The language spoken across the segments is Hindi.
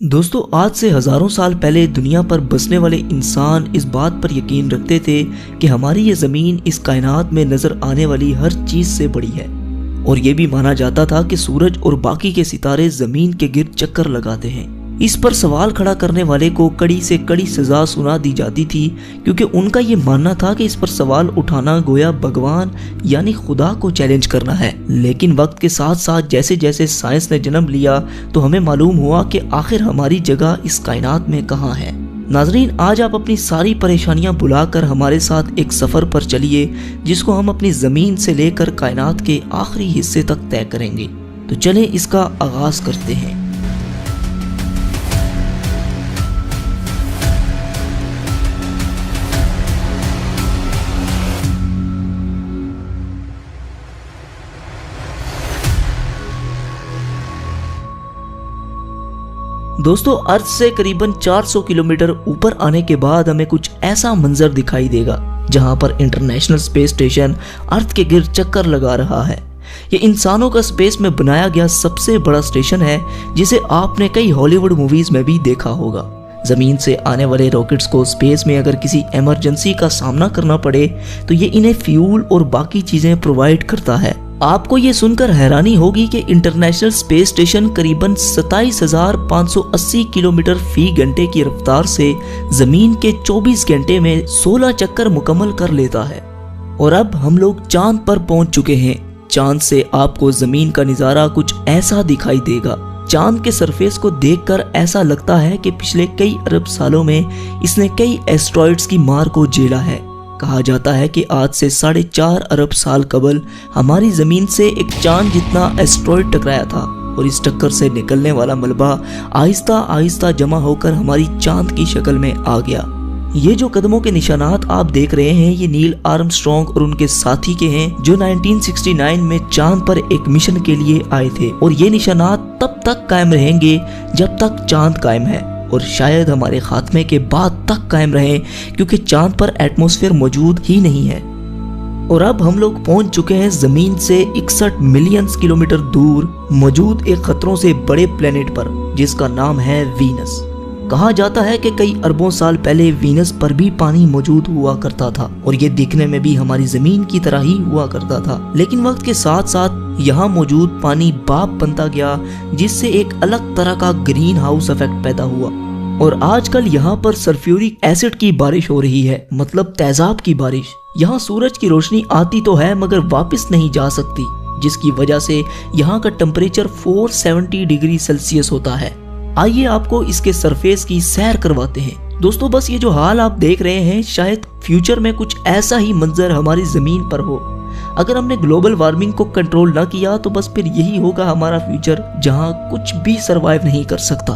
दोस्तों, आज से हजारों साल पहले दुनिया पर बसने वाले इंसान इस बात पर यकीन रखते थे कि हमारी ये ज़मीन इस कायनात में नज़र आने वाली हर चीज़ से बड़ी है। और ये भी माना जाता था कि सूरज और बाकी के सितारे ज़मीन के गिर्द चक्कर लगाते हैं। इस पर सवाल खड़ा करने वाले को कड़ी से कड़ी सज़ा सुना दी जाती थी, क्योंकि उनका ये मानना था कि इस पर सवाल उठाना गोया भगवान यानी खुदा को चैलेंज करना है। लेकिन वक्त के साथ साथ जैसे जैसे साइंस ने जन्म लिया तो हमें मालूम हुआ कि आखिर हमारी जगह इस कायनात में कहाँ है। नाजरीन, आज आप अपनी सारी परेशानियां भुलाकर हमारे साथ एक सफ़र पर चलिए, जिसको हम अपनी ज़मीन से लेकर कायनात के आखिरी हिस्से तक तय करेंगे। तो चलें इसका आगाज करते हैं। दोस्तों, अर्थ से करीबन 400 किलोमीटर ऊपर आने के बाद हमें कुछ ऐसा मंजर दिखाई देगा जहां पर इंटरनेशनल स्पेस स्टेशन अर्थ के गिर्द चक्कर लगा रहा है। ये इंसानों का स्पेस में बनाया गया सबसे बड़ा स्टेशन है, जिसे आपने कई हॉलीवुड मूवीज में भी देखा होगा। जमीन से आने वाले रॉकेट्स को स्पेस में अगर किसी इमरजेंसी का सामना करना पड़े तो ये इन्हें फ्यूल और बाकी चीजें प्रोवाइड करता है। आपको ये सुनकर हैरानी होगी कि इंटरनेशनल स्पेस स्टेशन करीबन 27,580 किलोमीटर फी घंटे की रफ्तार से जमीन के 24 घंटे में 16 चक्कर मुकम्मल कर लेता है। और अब हम लोग चांद पर पहुंच चुके हैं। चांद से आपको जमीन का नज़ारा कुछ ऐसा दिखाई देगा। चांद के सरफेस को देखकर ऐसा लगता है कि पिछले कई अरब सालों में इसने कई एस्ट्रॉइड्स की मार को झेला है। कहा जाता है कि आज से 4.5 अरब साल कबल हमारी जमीन से एक चांद जितना एस्ट्रॉइड टकराया था, और इस टक्कर से निकलने वाला मलबा आहिस्ता आहिस्ता जमा होकर हमारी चांद की शक्ल में आ गया। ये जो कदमों के निशानात आप देख रहे हैं, ये नील आर्मस्ट्रॉन्ग और उनके साथी के हैं, जो 1969 में चांद पर एक मिशन के लिए आए थे। और ये निशानात तब तक कायम रहेंगे जब तक चांद कायम है, और शायद हमारे खात्मे के बाद तक कायम रहे, क्योंकि चांद पर एटमॉस्फेयर मौजूद ही नहीं है। और अब हम लोग पहुंच चुके हैं जमीन से 61 मिलियन किलोमीटर दूर मौजूद एक खतरों से बड़े प्लेनेट पर, जिसका नाम है वीनस। कहा जाता है कि कई अरबों साल पहले वीनस पर भी पानी मौजूद हुआ करता था, और ये दिखने में भी हमारी जमीन की तरह ही हुआ करता था। लेकिन वक्त के साथ साथ यहाँ मौजूद पानी भाप बनता गया, जिससे एक अलग तरह का ग्रीन हाउस इफेक्ट पैदा हुआ। और आजकल यहाँ पर सल्फ्यूरिक एसिड की बारिश हो रही है, मतलब तेजाब की बारिश। यहाँ सूरज की रोशनी आती तो है मगर वापस नहीं जा सकती, जिसकी वजह से यहाँ का टेम्परेचर 470 डिग्री सेल्सियस होता है। आइए आपको इसके सरफेस की सैर करवाते हैं। दोस्तों, बस ये जो हाल आप देख रहे हैं, शायद फ्यूचर में कुछ ऐसा ही मंजर हमारी जमीन पर हो। अगर हमने ग्लोबल वार्मिंग को कंट्रोल ना किया तो बस फिर यही होगा हमारा फ्यूचर, जहां कुछ भी सरवाइव नहीं कर सकता।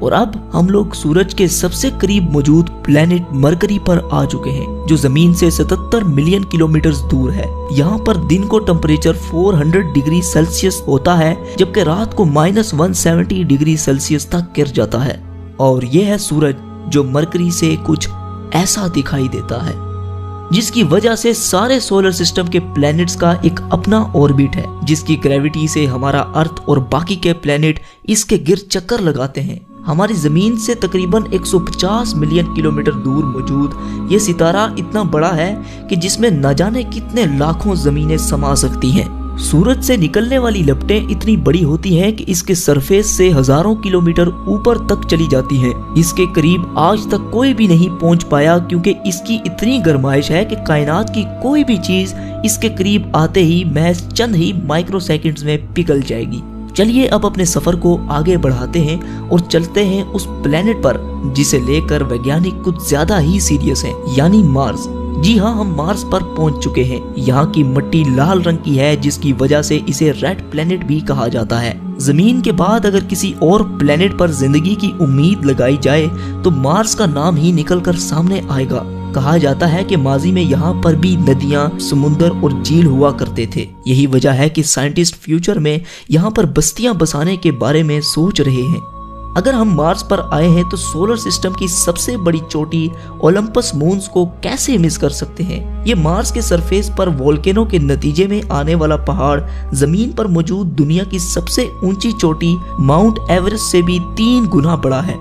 और अब हम लोग सूरज के सबसे करीब मौजूद प्लेनेट मरकरी पर आ चुके हैं, जो जमीन से 77 मिलियन किलोमीटर दूर है। यहाँ पर दिन को टेम्परेचर 400 डिग्री सेल्सियस होता है, जबकि रात को -170 डिग्री सेल्सियस तक गिर जाता है। और यह है सूरज, जो मरकरी से कुछ ऐसा दिखाई देता है, जिसकी वजह से सारे सोलर सिस्टम के प्लैनेट्स का एक अपना ऑर्बिट है, जिसकी ग्रेविटी से हमारा अर्थ और बाकी के प्लैनेट इसके गिर्द चक्कर लगाते हैं। हमारी जमीन से तकरीबन 150 मिलियन किलोमीटर दूर मौजूद ये सितारा इतना बड़ा है कि जिसमें न जाने कितने लाखों जमीनें समा सकती हैं। सूरज से निकलने वाली लपटें इतनी बड़ी होती हैं कि इसके सरफेस से हजारों किलोमीटर ऊपर तक चली जाती हैं। इसके करीब आज तक कोई भी नहीं पहुंच पाया, क्योंकि इसकी इतनी गर्माइश है कि कायनात की कोई भी चीज इसके करीब आते ही महज चंद ही माइक्रो सेकंड्स में पिघल जाएगी। चलिए अब अपने सफर को आगे बढ़ाते हैं और चलते हैं उस प्लेनेट पर जिसे लेकर वैज्ञानिक कुछ ज्यादा ही सीरियस हैं, यानी मार्स। जी हाँ, हम मार्स पर पहुंच चुके हैं। यहाँ की मिट्टी लाल रंग की है, जिसकी वजह से इसे रेड प्लेनेट भी कहा जाता है। जमीन के बाद अगर किसी और प्लेनेट पर जिंदगी की उम्मीद लगाई जाए तो मार्स का नाम ही निकलकर सामने आएगा। कहा जाता है कि माजी में यहाँ पर भी नदियाँ, समुंदर और झील हुआ करते थे। यही वजह है कि साइंटिस्ट फ्यूचर में यहाँ पर बस्तियां बसाने के बारे में सोच रहे हैं। अगर हम मार्स पर आए हैं तो सोलर सिस्टम की सबसे बड़ी चोटी ओलंपस मून्स को कैसे मिस कर सकते हैं। ये मार्स के सरफेस पर वोल्केनो के नतीजे में आने वाला पहाड़ जमीन पर मौजूद दुनिया की सबसे ऊंची चोटी माउंट एवरेस्ट से भी 3 गुना बड़ा है।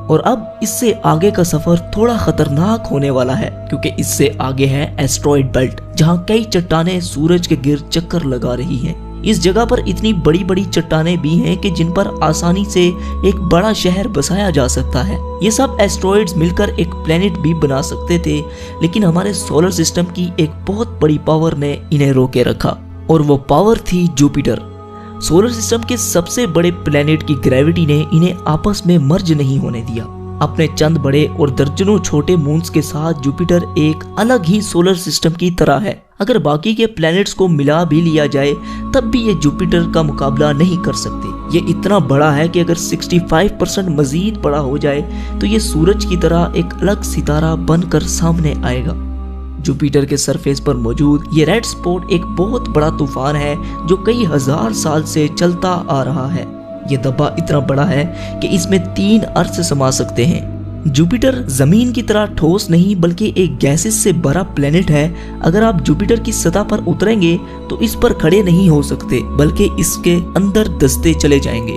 और अब इससे आगे का सफर थोड़ा खतरनाक होने वाला है, क्योंकि इससे आगे है एस्ट्रॉइड बेल्ट, जहाँ कई चट्टानें सूरज के गिर्द चक्कर लगा रही हैं। इस जगह पर इतनी बड़ी बड़ी चट्टानें भी हैं कि जिन पर आसानी से एक बड़ा शहर बसाया जा सकता है। ये सब एस्ट्रॉइड्स मिलकर एक प्लेनेट भी बना सकते थे, लेकिन हमारे सोलर सिस्टम की एक बहुत बड़ी पावर ने इन्हें रोके रखा, और वो पावर थी जुपिटर। सोलर सिस्टम के सबसे बड़े प्लेनेट की ग्रेविटी ने इन्हें आपस में मर्ज नहीं होने दिया। अपने चंद बड़े और दर्जनों छोटे मून्स के साथ जुपिटर एक अलग ही सोलर सिस्टम की तरह है। अगर बाकी के प्लैनेट्स को मिला भी लिया जाए तब भी ये जुपिटर का मुकाबला नहीं कर सकते। ये इतना बड़ा है कि अगर 65% मजीद बड़ा हो जाए तो ये सूरज की तरह एक अलग सितारा बनकर सामने आएगा। जुपिटर के सरफेस पर मौजूद ये रेड स्पॉट एक बहुत बड़ा तूफान है जो कई हजार साल से चलता आ रहा है। ये धब्बा इतना बड़ा है कि इसमें 3 अर्थ समा सकते हैं। जुपिटर जमीन की तरह ठोस नहीं बल्कि एक गैसेस से भरा प्लेनेट है। अगर आप जुपिटर की सतह पर उतरेंगे तो इस पर खड़े नहीं हो सकते बल्कि इसके अंदर दसते चले जाएंगे।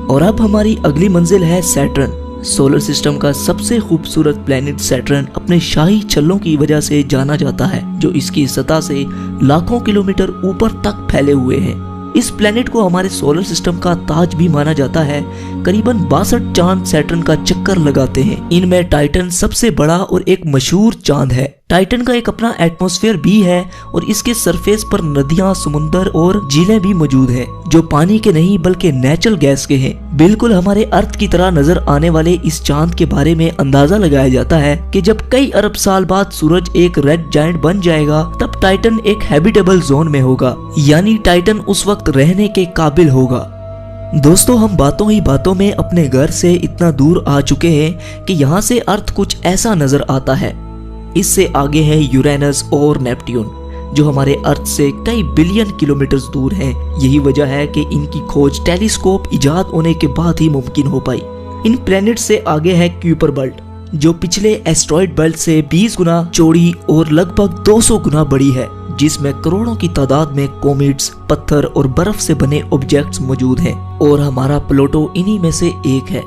और अब हमारी अगली मंजिल है सैटर्न। सोलर सिस्टम का सबसे खूबसूरत प्लेनेट सैटर्न अपने शाही छल्लों की वजह से जाना जाता है, जो इसकी सतह से लाखों किलोमीटर ऊपर तक फैले हुए हैं। इस प्लेनेट को हमारे सोलर सिस्टम का ताज भी माना जाता है। करीबन 62 चांद सैटर्न का चक्कर लगाते हैं। इनमें टाइटन सबसे बड़ा और एक मशहूर चांद है। टाइटन का एक अपना एटमॉस्फेयर भी है और इसके सरफेस पर नदियां, समुंदर और झीलें भी मौजूद हैं, जो पानी के नहीं बल्कि नेचुरल गैस के हैं। बिल्कुल हमारे अर्थ की तरह नजर आने वाले इस चांद के बारे में अंदाजा लगाया जाता है कि जब कई अरब साल बाद सूरज एक रेड जायंट बन जाएगा तब टाइटन एक हैबिटेबल जोन में होगा, यानी टाइटन उस वक्त रहने के काबिल होगा। दोस्तों, हम बातों ही बातों में अपने घर से इतना दूर आ चुके हैं कि यहाँ से अर्थ कुछ ऐसा नजर आता है। इससे आगे है यूरेनस और नेपट्यून, जो हमारे अर्थ से कई बिलियन किलोमीटर दूर हैं। यही वजह है कि इनकी खोज टेलीस्कोप इजाद होने के बाद ही मुमकिन हो पाई। इन प्लैनेट से आगे है क्यूपर बेल्ट, जो पिछले एस्ट्रॉइड बेल्ट से 20 गुना चौड़ी और लगभग 200 गुना बड़ी है, जिसमें करोड़ों की तादाद में कॉमेट्स, पत्थर और बर्फ से बने ऑब्जेक्ट्स मौजूद हैं, और हमारा प्लूटो इन्हीं में से एक है।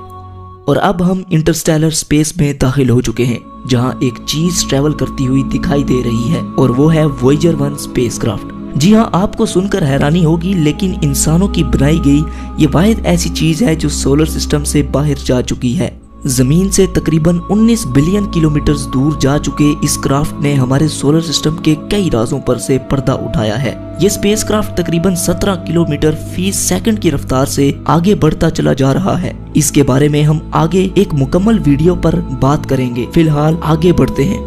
और अब हम इंटरस्टेलर स्पेस में दाखिल हो चुके हैं, जहां एक चीज ट्रेवल करती हुई दिखाई दे रही है, और वो है वॉयेजर 1 स्पेसक्राफ्ट। जी हाँ, आपको सुनकर हैरानी होगी, लेकिन इंसानों की बनाई गई ये वाहिद ऐसी चीज है जो सोलर सिस्टम से बाहर जा चुकी है। जमीन से तकरीबन 19 बिलियन किलोमीटर दूर जा चुके इस क्राफ्ट ने हमारे सोलर सिस्टम के कई राजों पर से पर्दा उठाया है। ये स्पेसक्राफ्ट तकरीबन 17 किलोमीटर फी सेकंड की रफ्तार से आगे बढ़ता चला जा रहा है। इसके बारे में हम आगे एक मुकम्मल वीडियो पर बात करेंगे। फिलहाल आगे बढ़ते हैं।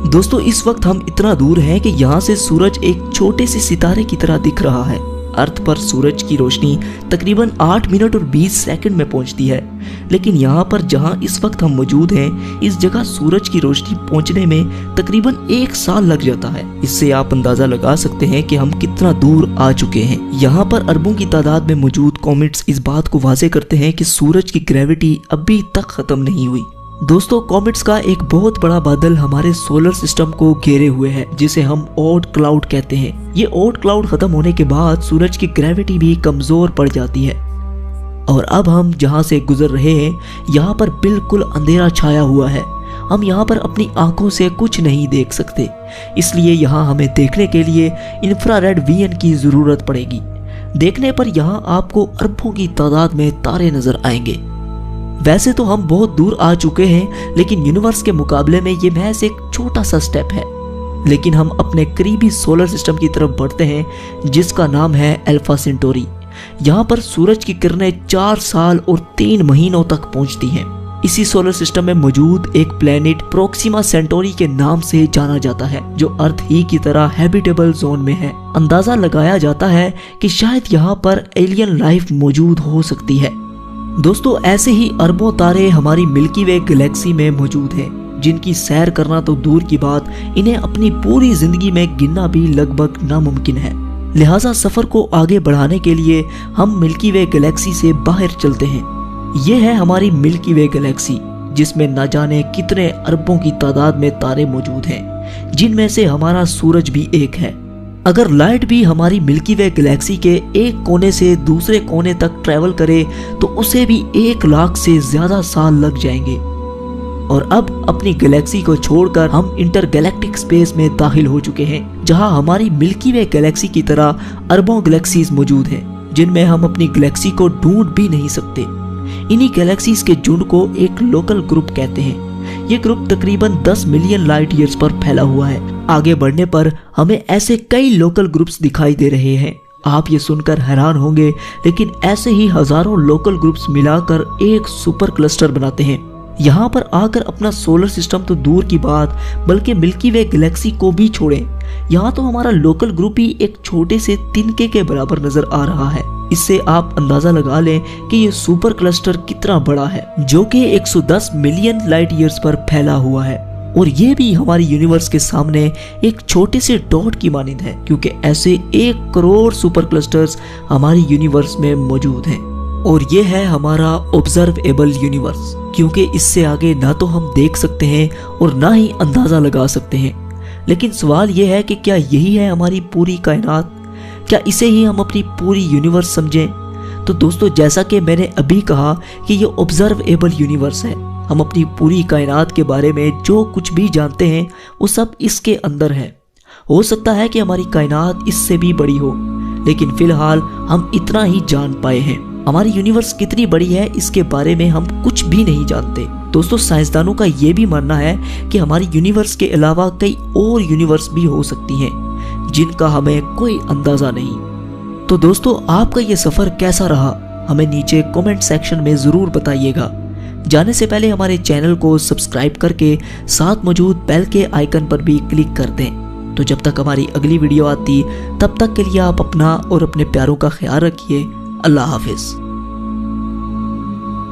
दोस्तों, इस वक्त हम इतना दूर हैं कि यहाँ से सूरज एक छोटे से सितारे की तरह दिख रहा है। अर्थ पर सूरज की रोशनी तकरीबन 8 मिनट और 20 सेकंड में पहुंचती है, लेकिन यहाँ पर जहाँ इस वक्त हम मौजूद हैं, इस जगह सूरज की रोशनी पहुंचने में तकरीबन 1 साल लग जाता है। इससे आप अंदाजा लगा सकते हैं कि हम कितना दूर आ चुके हैं। यहाँ पर अरबों की तादाद में मौजूद कॉमेट्स इस बात को वाज़ेह करते हैं कि सूरज की ग्रेविटी अभी तक खत्म नहीं हुई। दोस्तों, कॉमेट्स का एक बहुत बड़ा बादल हमारे सोलर सिस्टम को घेरे हुए है, जिसे हम ओट क्लाउड कहते हैं। ये ओट क्लाउड खत्म होने के बाद सूरज की ग्रेविटी भी कमजोर पड़ जाती है, और अब हम जहाँ से गुजर रहे हैं यहाँ पर बिल्कुल अंधेरा छाया हुआ है। हम यहाँ पर अपनी आंखों से कुछ नहीं देख सकते, इसलिए यहाँ हमें देखने के लिए इंफ्रारेड विजन की जरूरत पड़ेगी। देखने पर यहाँ आपको अरबों की तादाद में तारे नजर आएंगे। वैसे तो हम बहुत दूर आ चुके हैं, लेकिन यूनिवर्स के मुकाबले में ये महज एक छोटा सा स्टेप है। लेकिन हम अपने करीबी सोलर सिस्टम की तरफ बढ़ते हैं, जिसका नाम है अल्फा सेंटोरी। यहाँ पर सूरज की किरणें 4 साल और 3 महीनों तक पहुँचती हैं। इसी सोलर सिस्टम में मौजूद एक प्लेनेट प्रोक्सिमा सेंटोरी के नाम से जाना जाता है, जो अर्थ ही की तरह हैबिटेबल जोन में है। अंदाजा लगाया जाता है कि शायद यहाँ पर एलियन लाइफ मौजूद हो सकती है। दोस्तों, ऐसे ही अरबों तारे हमारी मिल्की वे गैलेक्सी में मौजूद हैं, जिनकी सैर करना तो दूर की बात, इन्हें अपनी पूरी जिंदगी में गिनना भी लगभग नामुमकिन है। लिहाजा सफर को आगे बढ़ाने के लिए हम मिल्की वे गैलेक्सी से बाहर चलते हैं। ये है हमारी मिल्की वे गैलेक्सी, जिसमें न जाने कितने अरबों की तादाद में तारे मौजूद हैं, जिनमें से हमारा सूरज भी एक है। अगर लाइट भी हमारी मिल्की वे गैलेक्सी के एक कोने से दूसरे कोने तक ट्रैवल करे तो उसे भी 1 लाख से ज्यादा साल लग जाएंगे। और अब अपनी गैलेक्सी को छोड़कर हम इंटरगैलेक्टिक स्पेस में दाखिल हो चुके हैं, जहां हमारी मिल्की वे गैलेक्सी की तरह अरबों गैलेक्सीज मौजूद हैं, जिनमें हम अपनी गैलेक्सी को ढूंढ भी नहीं सकते। इन्हीं गैलेक्सीज के झुंड को एक लोकल ग्रुप कहते हैं। ये ग्रुप तकरीबन 10 मिलियन लाइट ईयर्स पर फैला हुआ है। आगे बढ़ने पर हमें ऐसे कई लोकल ग्रुप्स दिखाई दे रहे हैं। आप ये सुनकर हैरान होंगे, लेकिन ऐसे ही हजारों लोकल ग्रुप्स मिलाकर एक सुपर क्लस्टर बनाते हैं। यहाँ पर आकर अपना सोलर सिस्टम तो दूर की बात, बल्कि मिल्की वे गैलेक्सी को भी छोड़ें, यहाँ तो हमारा लोकल ग्रुप ही एक छोटे से तिनके के बराबर नजर आ रहा है। इससे आप अंदाजा लगा लें कि ये सुपर क्लस्टर कितना बड़ा है, जो कि 110 मिलियन लाइट ईयर्स पर फैला हुआ है। और ये भी हमारी यूनिवर्स के सामने एक छोटे से डॉट की मानिंद है, क्योंकि ऐसे 1 करोड़ सुपर क्लस्टर्स हमारी यूनिवर्स में मौजूद हैं। और ये है हमारा ऑब्जर्वेबल यूनिवर्स, क्योंकि इससे आगे ना तो हम देख सकते हैं और ना ही अंदाजा लगा सकते हैं। लेकिन सवाल ये है कि क्या यही है हमारी पूरी कायनात? क्या इसे ही हम अपनी पूरी यूनिवर्स समझें? तो दोस्तों, जैसा कि मैंने अभी कहा कि ये ऑब्जर्वेबल यूनिवर्स है। हम अपनी पूरी कायनात के बारे में जो कुछ भी जानते हैं वो सब इसके अंदर है। हो सकता है कि हमारी कायनात इससे भी बड़ी हो, लेकिन फिलहाल हम इतना ही जान पाए हैं। हमारी यूनिवर्स कितनी बड़ी है इसके बारे में हम कुछ भी नहीं जानते। दोस्तों, साइंसदानों का ये भी मानना है कि हमारी यूनिवर्स के अलावा कई और यूनिवर्स भी हो सकती हैं, जिनका हमें कोई अंदाजा नहीं। तो दोस्तों, आपका ये सफर कैसा रहा? हमें नीचे कमेंट सेक्शन में जरूर बताइएगा। जाने से पहले हमारे चैनल को सब्सक्राइब करके साथ मौजूद बेल के आइकन पर भी क्लिक कर दें। तो जब तक हमारी अगली वीडियो आती, तब तक के लिए आप अपना और अपने प्यारों का ख्याल रखिए। अल्लाह हाफिज।